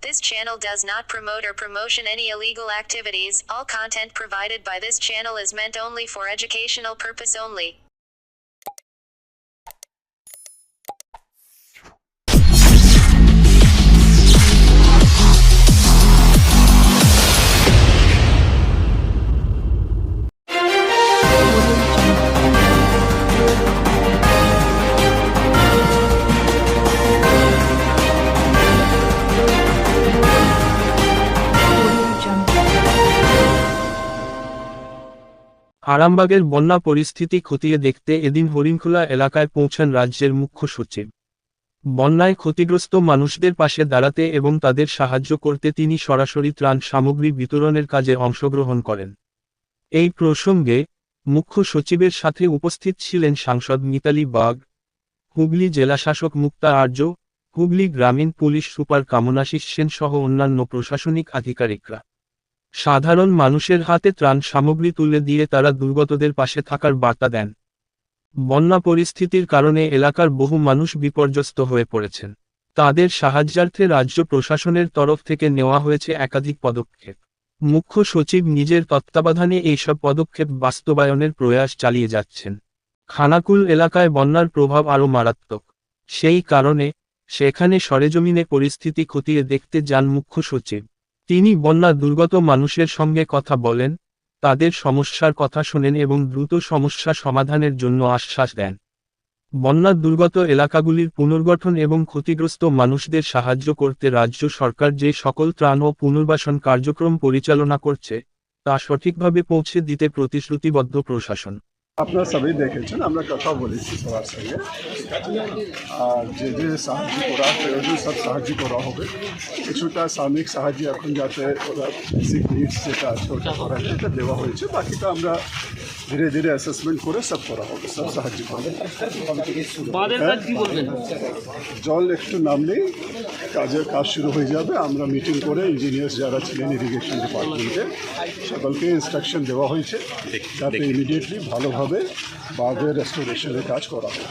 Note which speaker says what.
Speaker 1: This channel does not promote or promotion any illegal activities. All content provided by this channel is meant only for educational purpose only.
Speaker 2: আরামবাগের বন্যা পরিস্থিতি খতিয়ে দেখতে এদিন হরিণখোলা এলাকায় পৌঁছান রাজ্যের মুখ্য সচিব। বন্যায় ক্ষতিগ্রস্ত মানুষদের পাশে দাঁড়াতে এবং তাদের সাহায্য করতে তিনি সরাসরি ত্রাণ সামগ্রী বিতরণের কাজে অংশগ্রহণ করেন। এই প্রসঙ্গে মুখ্য সচিবের সাথে উপস্থিত ছিলেন সাংসদ মিতালি বাগ, হুগলি জেলাশাসক মুক্তা আর্য, হুগলি গ্রামীণ পুলিশ সুপার কামনাশিস সেন সহ অন্যান্য প্রশাসনিক আধিকারিকরা। সাধারণ মানুষের হাতে ত্রাণ সামগ্রী তুলে দিয়ে তারা দুর্গতদের পাশে থাকার বার্তা দেন। বন্যা পরিস্থিতির কারণে এলাকার বহু মানুষ বিপর্যস্ত হয়ে পড়েছেন। তাদের সাহায্যার্থে রাজ্য প্রশাসনের তরফ থেকে নেওয়া হয়েছে একাধিক পদক্ষেপ। মুখ্য সচিব নিজের তত্ত্বাবধানে এইসব পদক্ষেপ বাস্তবায়নের প্রয়াস চালিয়ে যাচ্ছেন। খানাকুল এলাকায় বন্যার প্রভাব আরও মারাত্মক। সেই কারণে সেখানে সরেজমিনে পরিস্থিতি খতিয়ে দেখতে যান মুখ্য সচিব। তিনি বন্যা দুর্গত মানুষের সঙ্গে কথা বলেন, তাদের সমস্যার কথা শোনেন এবং দ্রুত সমস্যা সমাধানের জন্য আশ্বাস দেন। বন্যা দুর্গত এলাকাগুলির পুনর্গঠন এবং ক্ষতিগ্রস্ত মানুষদের সাহায্য করতে রাজ্য সরকার যে সকল ত্রাণ ও পুনর্বাসন কার্যক্রম পরিচালনা করছে তা সঠিকভাবে পৌঁছে দিতে প্রতিশ্রুতিবদ্ধ প্রশাসন।
Speaker 3: আপনারা সবাই দেখেছেন, আমরা কথা বলেছি সবার সঙ্গে, আর যে যে সাহায্য করা প্রয়োজন সব সাহায্য করা হবে। কিছুটা সাময়িক সাহায্য এখন যাতে ওরা বেসিক নিডস যেটা আছে ওটা করা যায় এটা দেওয়া হয়েছে, বাকিটা আমরা ধীরে ধীরে অ্যাসেসমেন্ট করে সব করা হবে, সব সাহায্য করা হবে। জল একটু নামলেই কাজ শুরু হয়ে যাবে। আমরা মিটিং করে ইঞ্জিনিয়ার্স যারা ছিলেন ইরিগেশন ডিপার্টমেন্টে সকলকে ইনস্ট্রাকশন দেওয়া হয়েছে যাতে ইমিডিয়েটলি ভালোভাবে বাঁধের রেস্টোরেশনের কাজ করা হয়।